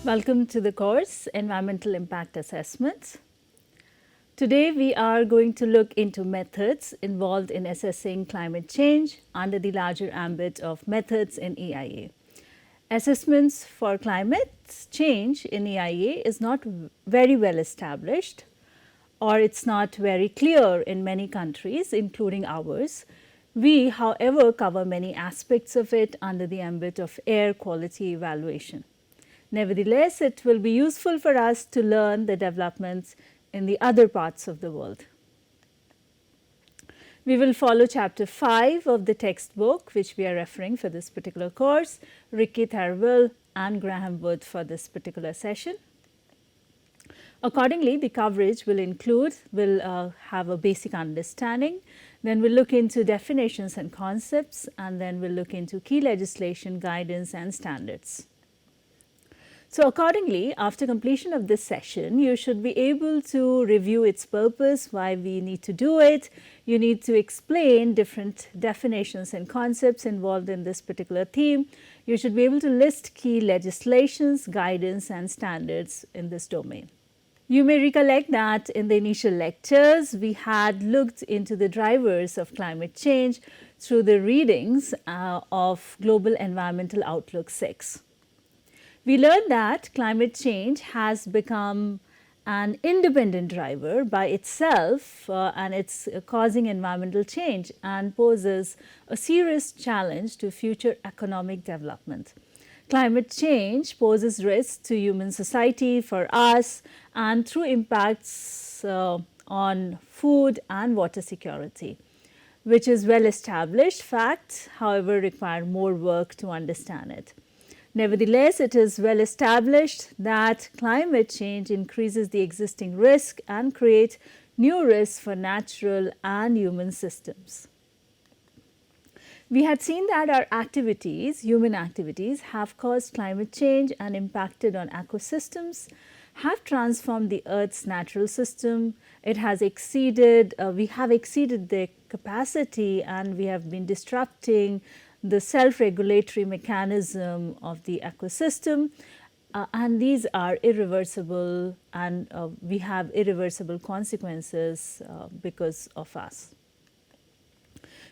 Welcome to the course Environmental Impact Assessments. Today we are going to look into methods involved in assessing climate change under the larger ambit of methods in EIA. Assessments for climate change in EIA is not very well established, or it's not very clear in many countries, including ours. We, however, cover many aspects of it under the ambit of air quality evaluation. Nevertheless, it will be useful for us to learn the developments in the other parts of the world. We will follow chapter 5 of the textbook, which we are referring for this particular course, Ricky Thirlwell and Graham Wood for this particular session. Accordingly, the coverage will have a basic understanding, then we'll look into definitions and concepts, and then we'll look into key legislation, guidance and standards. So accordingly, after completion of this session, you should be able to review its purpose, why we need to do it. You need to explain different definitions and concepts involved in this particular theme. You should be able to list key legislations, guidance and standards in this domain. You may recollect that in the initial lectures, we had looked into the drivers of climate change through the readings of Global Environmental Outlook 6. We learned that climate change has become an independent driver by itself and it's causing environmental change and poses a serious challenge to future economic development. Climate change poses risks to human society, for us, and through impacts on food and water security, which is well established fact, however require more work to understand it. Nevertheless, it is well established that climate change increases the existing risk and creates new risks for natural and human systems. We had seen that our activities, human activities, have caused climate change and impacted on ecosystems, have transformed the Earth's natural system. It has exceeded, we have exceeded the capacity and we have been disrupting the self-regulatory mechanism of the ecosystem, and these are irreversible, and we have irreversible consequences because of us.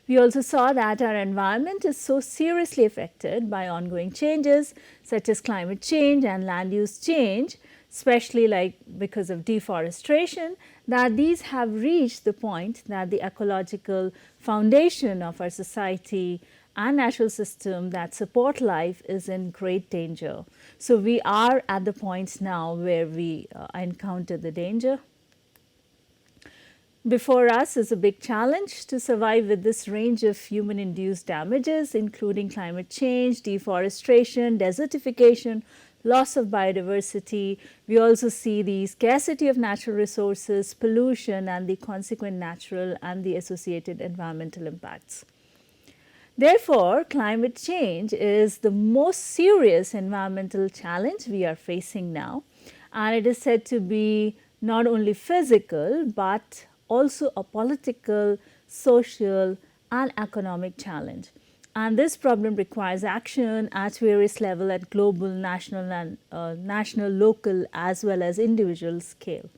We also saw that our environment is so seriously affected by ongoing changes such as climate change and land use change, especially like because of deforestation, that these have reached the point that the ecological foundation of our society and natural system that support life is in great danger. So we are at the point now where we encounter the danger. Before us is a big challenge to survive with this range of human induced damages, including climate change, deforestation, desertification, loss of biodiversity. We also see the scarcity of natural resources, pollution and the consequent natural and the associated environmental impacts. Therefore, climate change is the most serious environmental challenge we are facing now, and it is said to be not only physical but also a political, social and economic challenge. And this problem requires action at various levels at global, national and local as well as individual scale.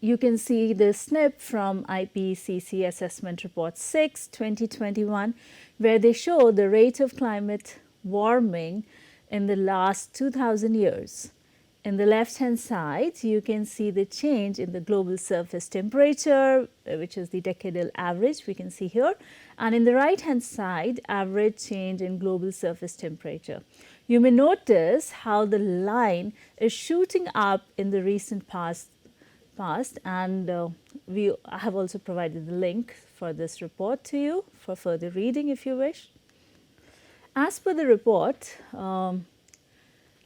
You can see the snip from IPCC Assessment Report 6, 2021, where they show the rate of climate warming in the last 2000 years. In the left-hand side, you can see the change in the global surface temperature, which is the decadal average we can see here. And in the right-hand side, average change in global surface temperature. You may notice how the line is shooting up in the recent past, and I have also provided the link for this report to you for further reading if you wish. As per the report,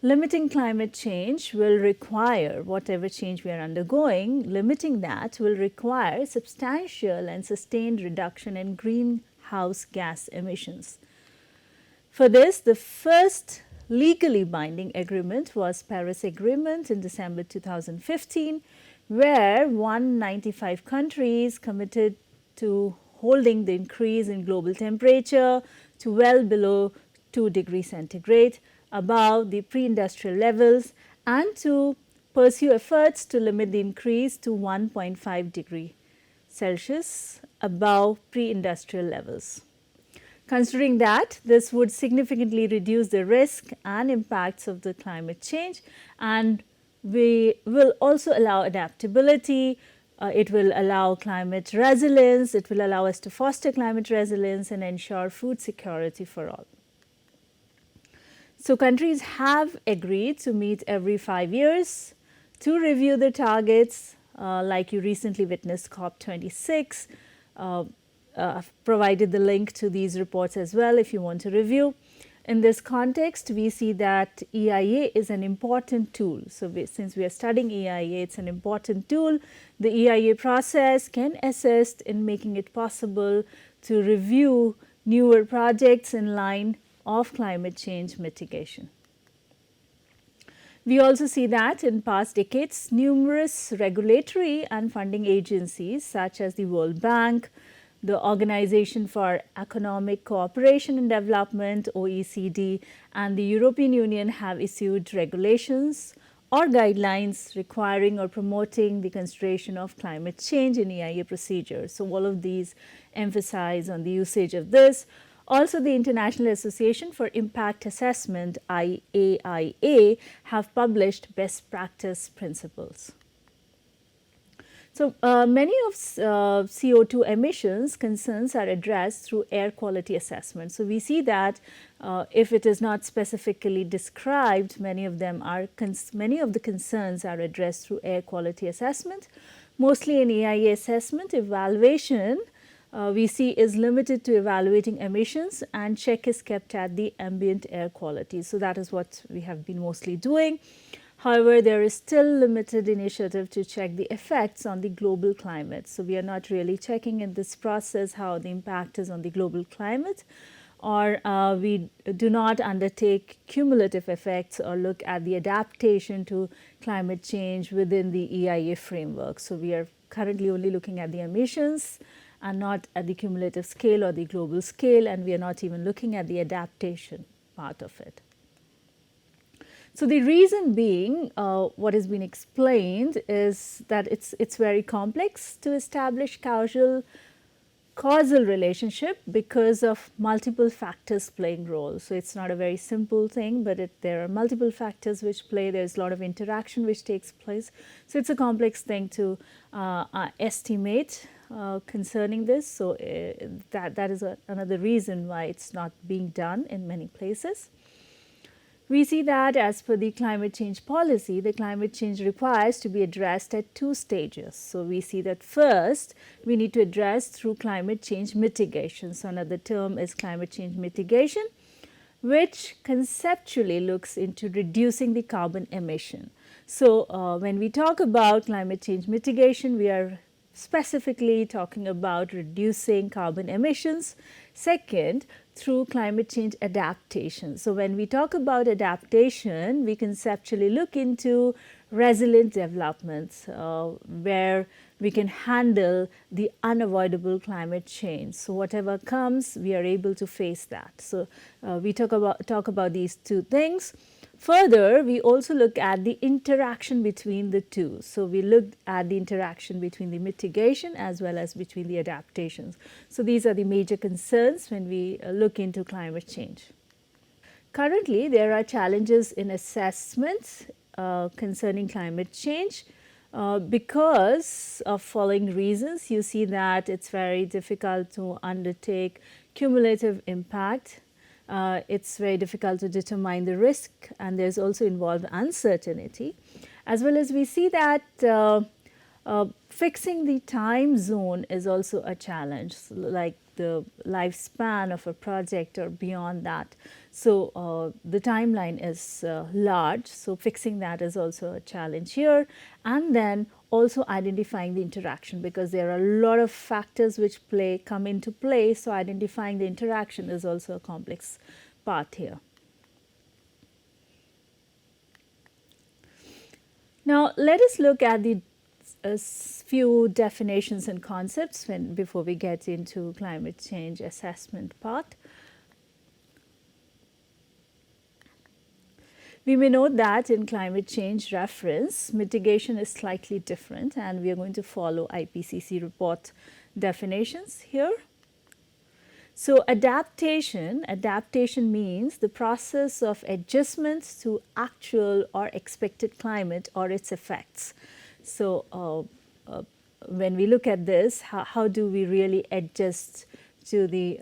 limiting climate change will require, whatever change we are undergoing, limiting that will require substantial and sustained reduction in greenhouse gas emissions. For this, the first legally binding agreement was Paris Agreement in December 2015, where 195 countries committed to holding the increase in global temperature to well below 2 degrees centigrade above the pre-industrial levels and to pursue efforts to limit the increase to 1.5 degree Celsius above pre-industrial levels. Considering that this would significantly reduce the risk and impacts of the climate change, and we will also allow adaptability, it will allow climate resilience, it will allow us to foster climate resilience and ensure food security for all. So, countries have agreed to meet every 5 years to review the targets, like you recently witnessed COP26. I've provided the link to these reports as well if you want to review. In this context, we see that EIA is an important tool. So, since we are studying EIA, it's an important tool. The EIA process can assist in making it possible to review newer projects in line of climate change mitigation. We also see that in past decades, numerous regulatory and funding agencies such as the World Bank, the Organization for Economic Cooperation and Development (OECD) and the European Union have issued regulations or guidelines requiring or promoting the consideration of climate change in EIA procedures. So, all of these emphasize on the usage of this. Also, the International Association for Impact Assessment (IAIA) have published best practice principles. So, many of CO2 emissions concerns are addressed through air quality assessment. So, we see that if it is not specifically described, many of the concerns are addressed through air quality assessment. Mostly in EIA assessment, evaluation we see is limited to evaluating emissions, and check is kept at the ambient air quality. So, that is what we have been mostly doing. However, there is still limited initiative to check the effects on the global climate. So, we are not really checking in this process how the impact is on the global climate, or we do not undertake cumulative effects or look at the adaptation to climate change within the EIA framework. So, we are currently only looking at the emissions and not at the cumulative scale or the global scale, and we are not even looking at the adaptation part of it. So, the reason being what has been explained is that it's very complex to establish causal relationship because of multiple factors playing role. So, it's not a very simple thing, but there are multiple factors which play. There's a lot of interaction which takes place. So, it's a complex thing to estimate concerning this. So, that is another reason why it's not being done in many places. We see that as per the climate change policy, the climate change requires to be addressed at 2 stages. So, we see that first we need to address through climate change mitigation. So, another term is climate change mitigation, which conceptually looks into reducing the carbon emission. So, when we talk about climate change mitigation, we are specifically talking about reducing carbon emissions. Second, through climate change adaptation. So, when we talk about adaptation, we conceptually look into resilient developments where we can handle the unavoidable climate change. So, whatever comes, we are able to face that. So, we talk about these 2 things. Further, we also look at the interaction between the 2. So, we looked at the interaction between the mitigation as well as between the adaptations. So, these are the major concerns when we look into climate change. Currently, there are challenges in assessments concerning climate change because of following reasons. You see that it's very difficult to undertake cumulative impact. It's very difficult to determine the risk, and there's also involved uncertainty, as well as we see that fixing the time zone is also a challenge, like the lifespan of a project or beyond that. So, the timeline is large, so fixing that is also a challenge here, and then also identifying the interaction, because there are a lot of factors which come into play. So, identifying the interaction is also a complex part here. Now, let us look at the few definitions and concepts before we get into climate change assessment part. We may note that in climate change reference, mitigation is slightly different, and we are going to follow IPCC report definitions here. So adaptation means the process of adjustment to actual or expected climate or its effects. So when we look at this, how do we really adjust to the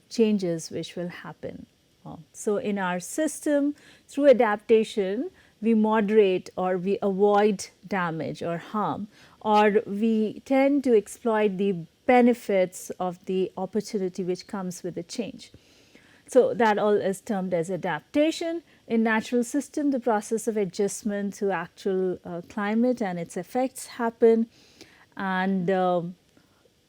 changes which will happen? So in our system, through adaptation, we moderate or we avoid damage or harm, or we tend to exploit the benefits of the opportunity which comes with the change. So that all is termed as adaptation. In natural system, the process of adjustment to actual climate and its effects happen, and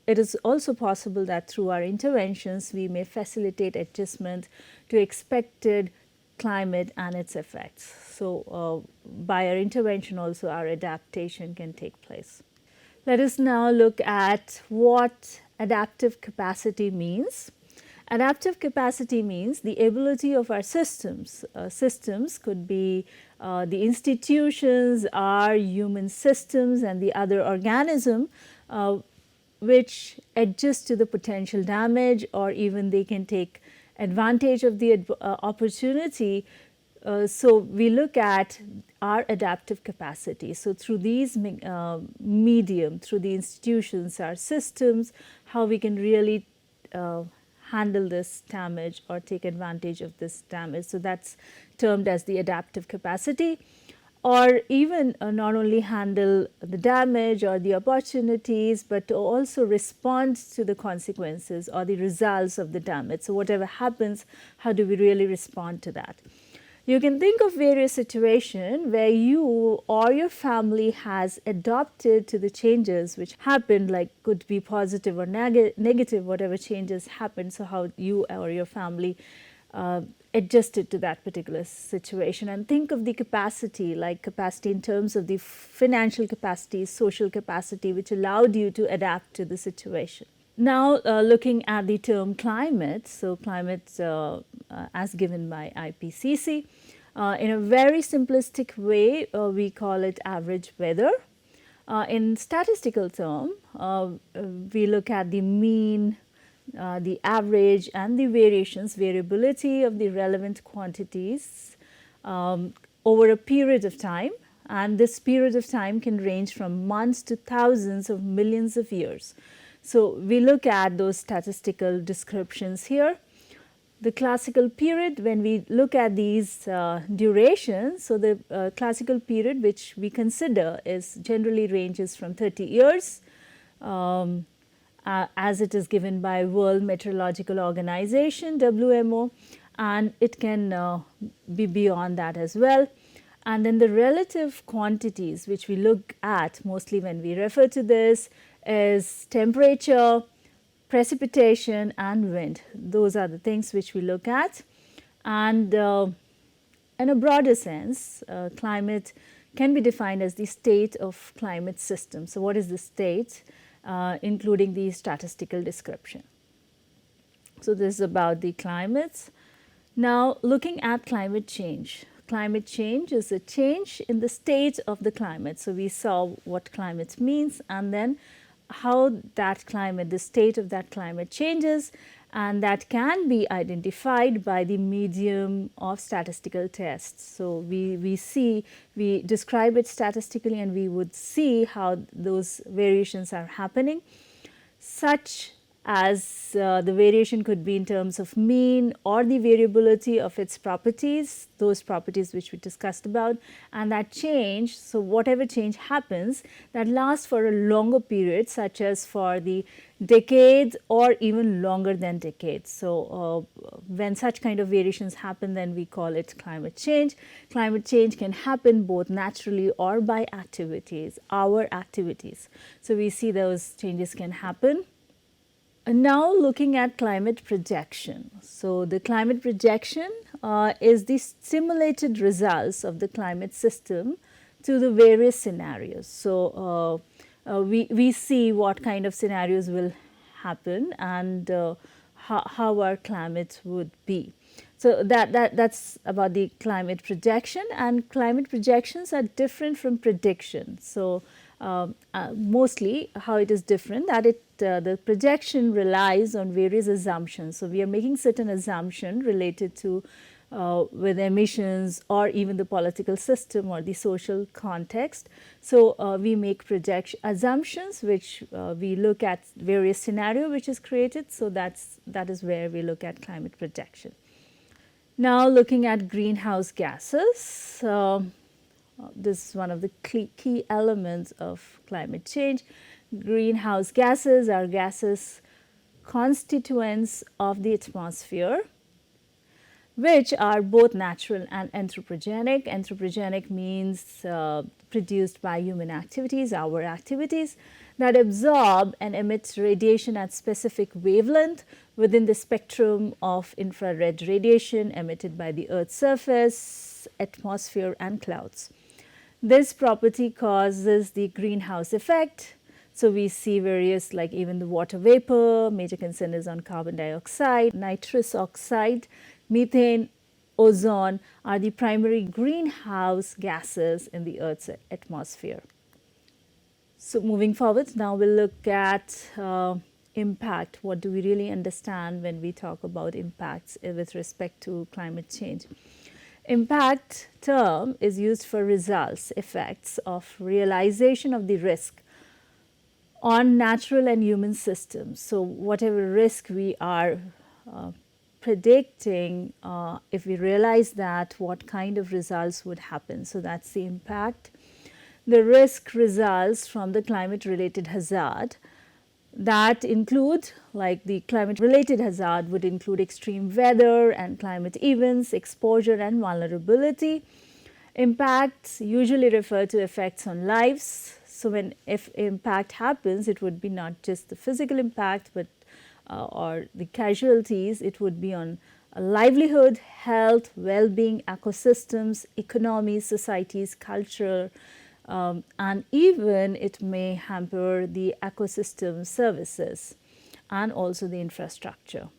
it is also possible that through our interventions we may facilitate adjustment to expected climate and its effects. So by our intervention also our adaptation can take place. Let us now look at what adaptive capacity means. Adaptive capacity means the ability of our systems. Systems could be the institutions, our human systems and the other organism which adjust to the potential damage, or even they can take advantage of the opportunity. So we look at our adaptive capacity. So through these medium, through the institutions, our systems, how we can really handle this damage or take advantage of this damage. So that's termed as the adaptive capacity. Or even not only handle the damage or the opportunities, but to also respond to the consequences or the results of the damage. So whatever happens, how do we really respond to that? You can think of various situations where you or your family has adapted to the changes which happened, like could be positive or negative, whatever changes happened. So how you or your family adjusted to that particular situation. And think of the capacity, like capacity in terms of the financial capacity, social capacity, which allowed you to adapt to the situation. Now looking at the term climate, so climate as given by IPCC, in a very simplistic way we call it average weather. In statistical term, we look at the mean, the average and the variability of the relevant quantities over a period of time, and this period of time can range from months to thousands of millions of years. So we look at those statistical descriptions here. The classical period, when we look at these durations, so the classical period which we consider is generally ranges from 30 years as it is given by World Meteorological Organization, WMO, and it can be beyond that as well. And then the relative quantities which we look at mostly when we refer to this is temperature, precipitation and wind. Those are the things which we look at. And in a broader sense, climate can be defined as the state of climate system. So what is the state? Including the statistical description. So this is about the climates. Now looking at climate change. Climate change is a change in the state of the climate. So we saw what climate means, and then how that climate, the state of that climate changes, and that can be identified by the medium of statistical tests. So we describe it statistically, and we would see how those variations are happening, such as the variation could be in terms of mean or the variability of its properties, those properties which we discussed about, and that change, so whatever change happens that lasts for a longer period, such as for the decades or even longer than decades. So when such kind of variations happen, then we call it climate change. Climate change can happen both naturally or by activities, our activities. So we see those changes can happen. And now looking at climate projection. So the climate projection is the simulated results of the climate system to the various scenarios. So we see what kind of scenarios will happen and how our climate would be. So that's about the climate projection, and climate projections are different from prediction. So mostly how it is different, that the projection relies on various assumptions. So we are making certain assumption related to with emissions or even the political system or the social context. So we make assumptions which we look at various scenario which is created. So that is where we look at climate projection. Now looking at greenhouse gases, this is one of the key elements of climate change. Greenhouse gases are gases constituents of the atmosphere, which are both natural and anthropogenic. Anthropogenic means produced by human activities, our activities, that absorb and emit radiation at specific wavelength within the spectrum of infrared radiation emitted by the Earth's surface, atmosphere, and clouds. This property causes the greenhouse effect. So we see various, like even the water vapor, major concern is on carbon dioxide, nitrous oxide, methane, ozone are the primary greenhouse gases in the Earth's atmosphere. So moving forward, now we'll look at impact. What do we really understand when we talk about impacts with respect to climate change? Impact term is used for results, effects of realization of the risk on natural and human systems. So whatever risk we are predicting, if we realize that, what kind of results would happen. So that's the impact. The risk results from the climate related hazard that include, like the climate related hazard would include extreme weather and climate events, exposure and vulnerability. Impacts usually refer to effects on lives. So if impact happens, it would be not just the physical impact, but or the casualties, it would be on livelihood, health, well-being, ecosystems, economies, societies, culture, and even it may hamper the ecosystem services and also the infrastructure.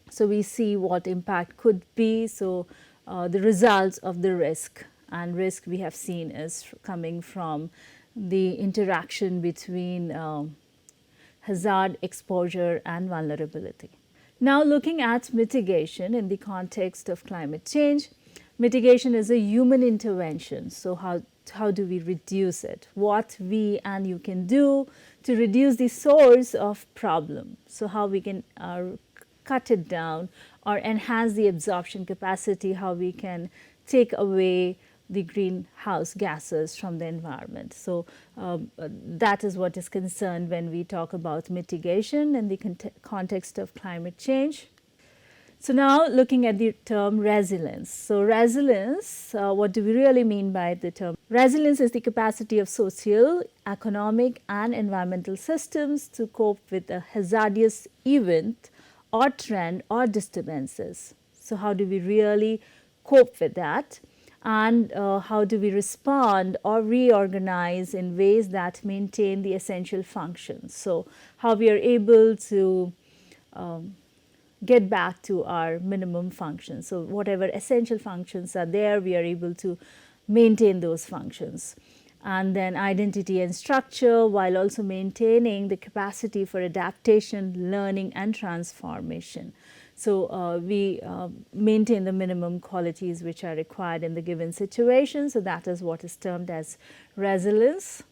So we see what impact could be. So the results of the risk, and risk we have seen is coming from the interaction between hazard, exposure, and vulnerability. Now looking at mitigation in the context of climate change. Mitigation is a human intervention. So how do we reduce it? What we and you can do to reduce the source of problem. So how we can cut it down or enhance the absorption capacity, how we can take away the greenhouse gases from the environment. So that is what is concerned when we talk about mitigation in the context of climate change. So now looking at the term resilience. So resilience, what do we really mean by the term? Resilience is the capacity of social, economic and environmental systems to cope with a hazardous event or trend or disturbances. So how do we really cope with that? And how do we respond or reorganize in ways that maintain the essential functions? So how we are able to get back to our minimum functions. So whatever essential functions are there, we are able to maintain those functions. And then identity and structure, while also maintaining the capacity for adaptation, learning and transformation. So we maintain the minimum qualities which are required in the given situation. So that is what is termed as resilience.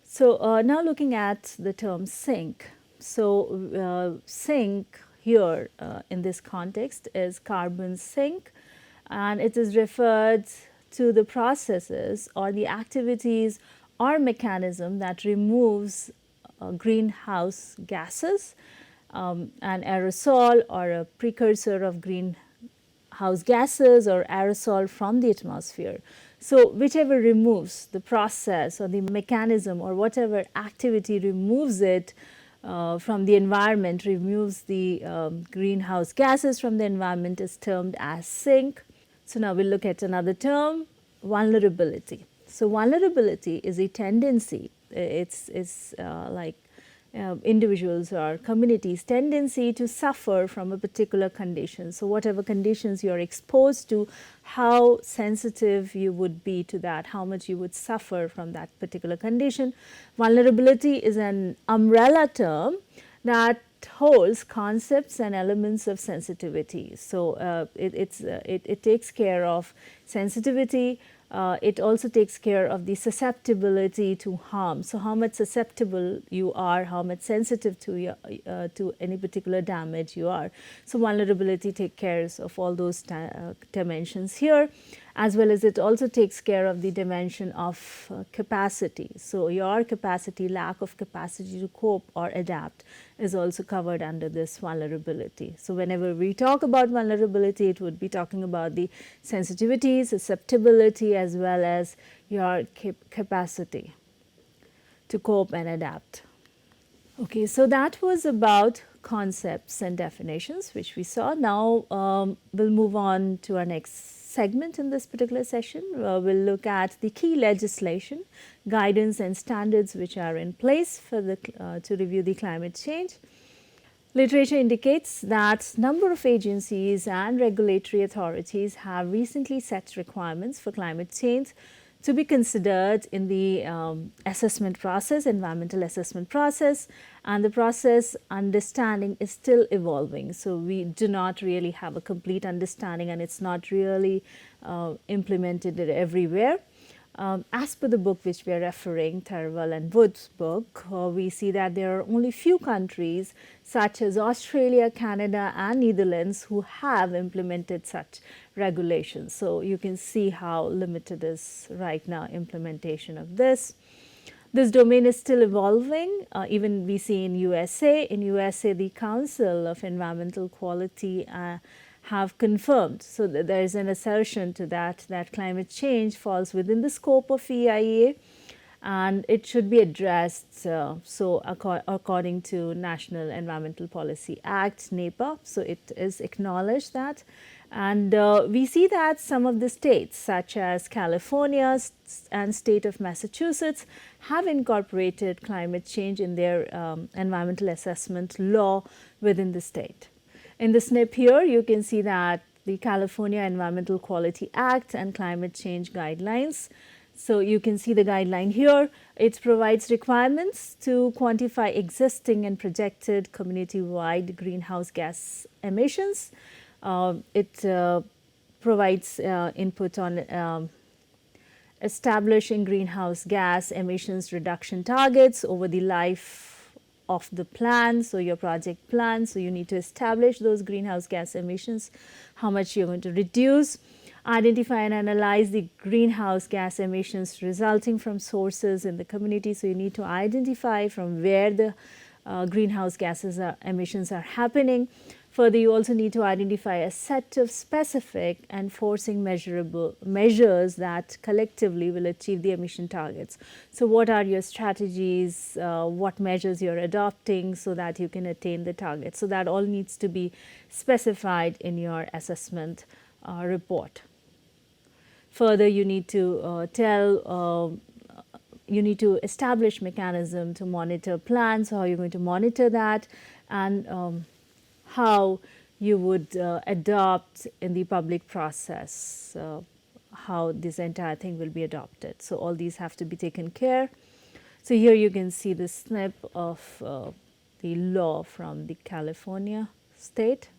So now looking at the term sink. So sink here in this context is carbon sink, and it is referred to the processes or the activities or mechanism that removes greenhouse gases, an aerosol or a precursor of greenhouse gases or aerosol from the atmosphere. So whichever removes the process or the mechanism or whatever activity removes it from the environment, removes the greenhouse gases from the environment, is termed as sink. So now we'll look at another term, vulnerability. So vulnerability is a tendency. It's like individuals or communities' tendency to suffer from a particular condition. So, whatever conditions you are exposed to, how sensitive you would be to that, how much you would suffer from that particular condition. Vulnerability is an umbrella term that holds concepts and elements of sensitivity. So, it takes care of sensitivity. It also takes care of the susceptibility to harm. So, how much susceptible you are, how much sensitive to any particular damage you are. So, vulnerability takes care of all those dimensions here, as well as it also takes care of the dimension of capacity. So, your capacity, lack of capacity to cope or adapt is also covered under this vulnerability. So, whenever we talk about vulnerability, it would be talking about the sensitivity, susceptibility, as well as your capacity to cope and adapt. Okay, so that was about concepts and definitions, which we saw. Now, we'll move on to our next segment in this particular session. We'll look at the key legislation, guidance and standards which are in place for to review the climate change. Literature indicates that number of agencies and regulatory authorities have recently set requirements for climate change to be considered in the assessment process, environmental assessment process, and the process understanding is still evolving. So, we do not really have a complete understanding, and it's not really implemented everywhere. As per the book which we are referring, Tharwal and Wood's book, we see that there are only few countries such as Australia, Canada and Netherlands who have implemented such regulations. So, you can see how limited is right now implementation of this. This domain is still evolving. Even we see in USA. In USA, the Council of Environmental Quality have confirmed. So, there is an assertion to that climate change falls within the scope of EIA and it should be addressed. So, according to National Environmental Policy Act, NEPA, so it is acknowledged that. And we see that some of the states such as California and state of Massachusetts have incorporated climate change in their environmental assessment law within the state. In the snip here, you can see that the California Environmental Quality Act and Climate Change Guidelines. So, you can see the guideline here. It provides requirements to quantify existing and projected community-wide greenhouse gas emissions. It provides input on establishing greenhouse gas emissions reduction targets over the life of the plan, so your project plan. So, you need to establish those greenhouse gas emissions, how much you are going to reduce, identify and analyze the greenhouse gas emissions resulting from sources in the community. So, you need to identify from where the greenhouse gases emissions are happening. Further, you also need to identify a set of specific and forcing measurable measures that collectively will achieve the emission targets. So, what are your strategies, what measures you are adopting so that you can attain the target. So, that all needs to be specified in your assessment report. Further, you need to you need to establish mechanism to monitor plans, how you are going to monitor that, and how you would adopt in the public process, how this entire thing will be adopted. So, all these have to be taken care. So, here you can see the snip of the law from the California state.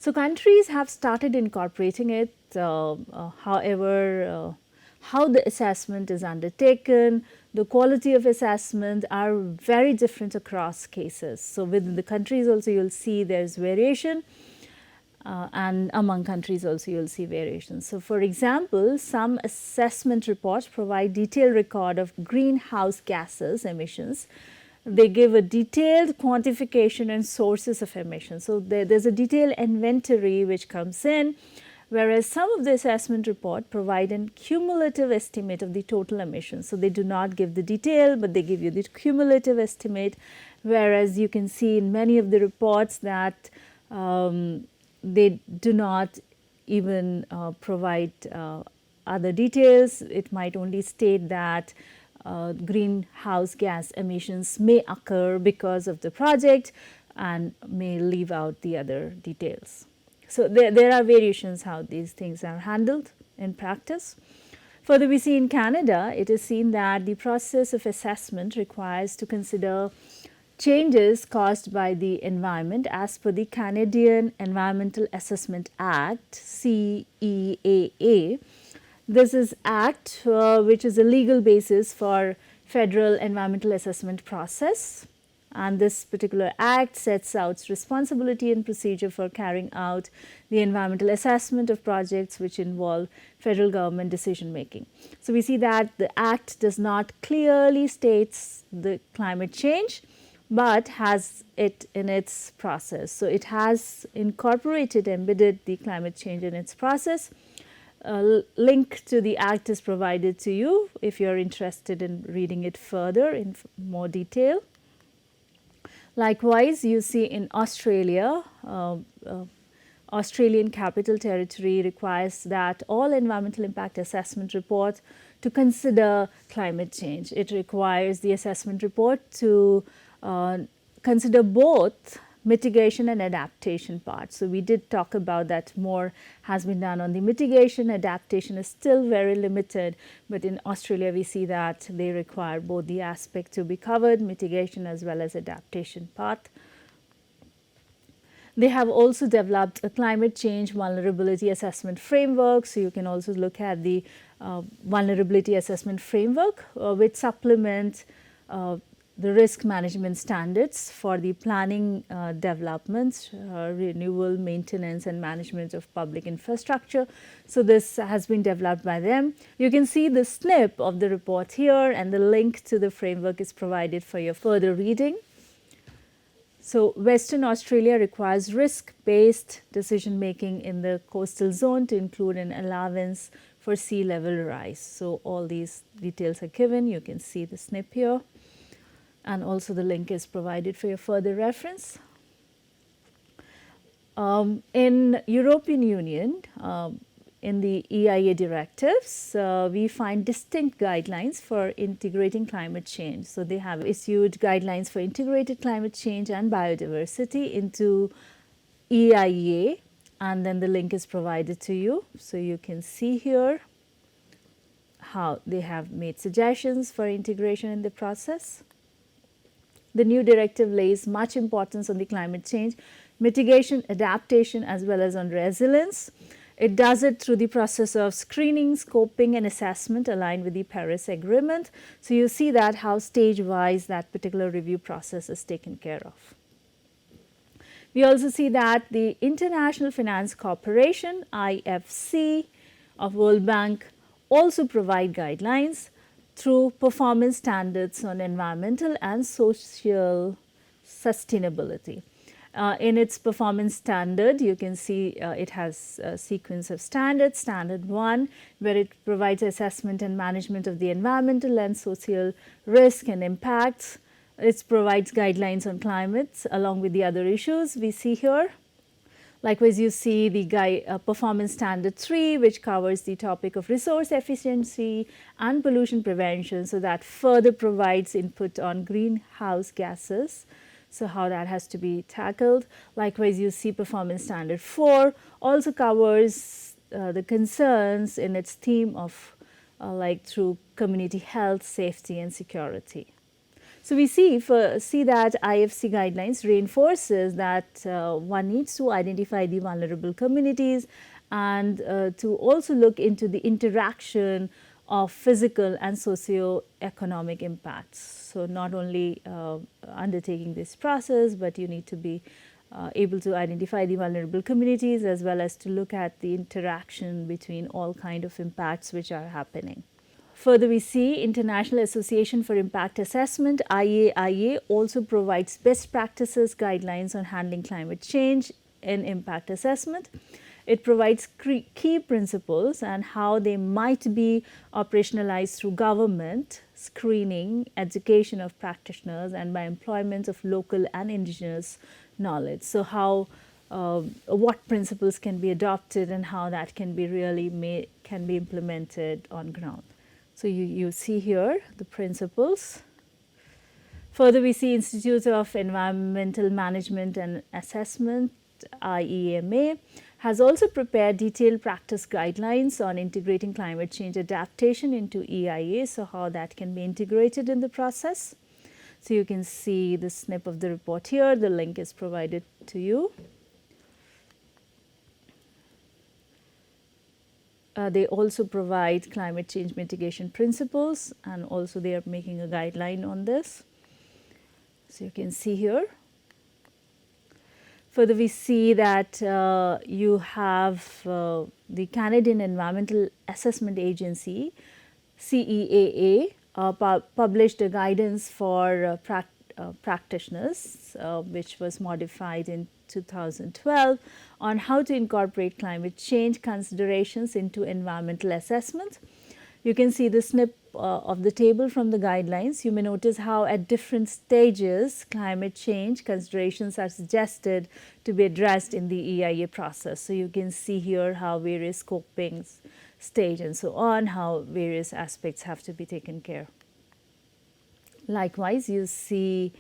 So, countries have started incorporating it. However, how the assessment is undertaken, the quality of assessment are very different across cases. So, within the countries also you will see there is variation, and among countries also you will see variation. So, for example, some assessment reports provide detailed record of greenhouse gases emissions. They give a detailed quantification and sources of emissions. So, there is a detailed inventory which comes in, whereas some of the assessment report provide a cumulative estimate of the total emissions. So, they do not give the detail, but they give you the cumulative estimate, whereas you can see in many of the reports that they do not even provide other details. It might only state that greenhouse gas emissions may occur because of the project and may leave out the other details. So there are variations how these things are handled in practice. Further, we see in Canada, it is seen that the process of assessment requires to consider changes caused by the environment as per the Canadian Environmental Assessment Act, CEAA. This is act which is a legal basis for federal environmental assessment process, and this particular act sets out responsibility and procedure for carrying out the environmental assessment of projects which involve federal government decision making. So we see that the act does not clearly states the climate change, but has it in its process. So it has incorporated, embedded the climate change in its process. A link to the act is provided to you if you are interested in reading it further in more detail. Likewise, you see in Australia, Australian Capital Territory requires that all environmental impact assessment report to consider climate change. It requires the assessment report to consider both mitigation and adaptation part. So we did talk about that more has been done on the mitigation. Adaptation is still very limited, but in Australia we see that they require both the aspect to be covered, mitigation as well as adaptation part. They have also developed a climate change vulnerability assessment framework. So you can also look at the vulnerability assessment framework which supplement the risk management standards for the planning, development, renewal, maintenance and management of public infrastructure. So this has been developed by them. You can see the snip of the report here, and the link to the framework is provided for your further reading. So Western Australia requires risk-based decision making in the coastal zone to include an allowance for sea level rise. So all these details are given. You can see the snip here, and also the link is provided for your further reference. In European Union, in the EIA directives, we find distinct guidelines for integrating climate change. So they have issued guidelines for integrated climate change and biodiversity into EIA, and then the link is provided to you. So you can see here how they have made suggestions for integration in the process. The new directive lays much importance on the climate change, mitigation, adaptation, as well as on resilience. It does it through the process of screening, scoping and assessment aligned with the Paris Agreement. So you see that how stage-wise that particular review process is taken care of. We also see that the International Finance Corporation, IFC, of World Bank also provide guidelines through performance standards on environmental and social sustainability. In its performance standard, you can see it has a sequence of standards. Standard 1, where it provides assessment and management of the environmental and social risk and impacts. It provides guidelines on climate along with the other issues we see here. Likewise, you see the performance standard 3, which covers the topic of resource efficiency and pollution prevention. So that further provides input on greenhouse gases. So how that has to be tackled. Likewise, you see performance standard 4 also covers the concerns in its theme of like through community health, safety and security. So we see that IFC guidelines reinforces that one needs to identify the vulnerable communities and to also look into the interaction of physical and socio-economic impacts. So not only undertaking this process, but you need to be able to identify the vulnerable communities as well as to look at the interaction between all kind of impacts which are happening. Further, we see International Association for Impact Assessment, IAIA, also provides best practices guidelines on handling climate change in impact assessment. It provides key principles and how they might be operationalized through government, screening, education of practitioners, and by employment of local and indigenous knowledge. So how what principles can be adopted and how that can be really can be implemented on ground. So you see here the principles. Further, we see Institute of Environmental Management and Assessment, IEMA, has also prepared detailed practice guidelines on integrating climate change adaptation into EIA, so how that can be integrated in the process. So you can see the snip of the report here, the link is provided to you. They also provide climate change mitigation principles, and also they are making a guideline on this. So you can see here. Further, we see that you have the Canadian Environmental Assessment Agency, CEAA, published a guidance for practitioners, which was modified in 2012, on how to incorporate climate change considerations into environmental assessment. You can see the snip of the table from the guidelines. You may notice how at different stages climate change considerations are suggested to be addressed in the EIA process. So you can see here how various scoping stage and so on, how various aspects have to be taken care. Likewise, you see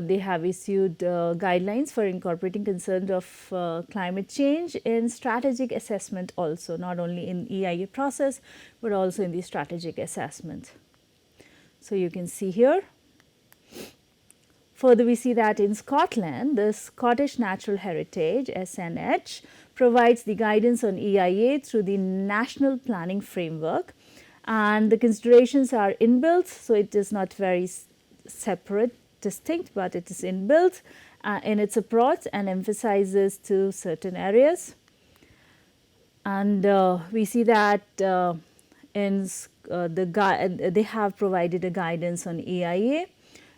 they have issued guidelines for incorporating concerns of climate change in strategic assessment also, not only in EIA process, but also in the strategic assessment. So you can see here. Further, we see that in Scotland, the Scottish Natural Heritage, SNH, provides the guidance on EIA through the National Planning Framework, and the considerations are inbuilt, so it is not very separate, distinct, but it is inbuilt in its approach and emphasizes to certain areas. And we see that in they have provided a guidance on EIA,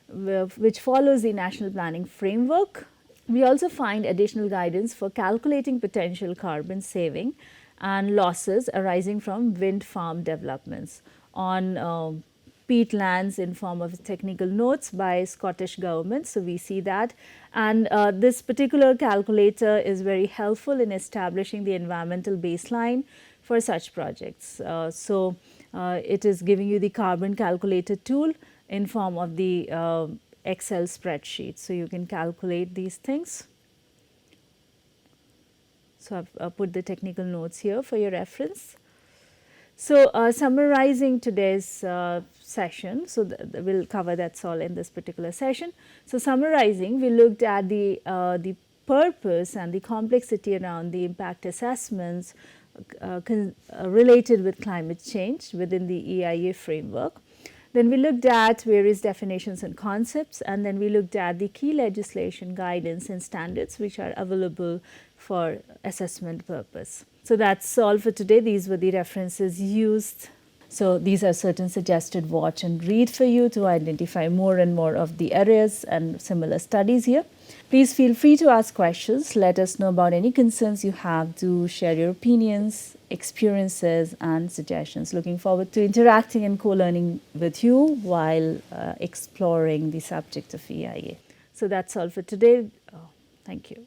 which follows the National Planning Framework. We also find additional guidance for calculating potential carbon saving and losses arising from wind farm developments on peatlands in form of technical notes by Scottish government. So we see that, and this particular calculator is very helpful in establishing the environmental baseline for such projects. It is giving you the carbon calculator tool in form of the Excel spreadsheet. So you can calculate these things. So I've put the technical notes here for your reference. So summarizing today's session, so we'll cover that's all in this particular session. So summarizing, we looked at the purpose and the complexity around the impact assessments related with climate change within the EIA framework. Then we looked at various definitions and concepts, and then we looked at the key legislation, guidance and standards which are available for assessment purpose. So that's all for today. These were the references used. So these are certain suggested watch and read for you to identify more and more of the areas and similar studies here. Please feel free to ask questions. Let us know about any concerns you have. To share your opinions, experiences and suggestions. Looking forward to interacting and co-learning with you while exploring the subject of EIA. So that's all for today. Thank you.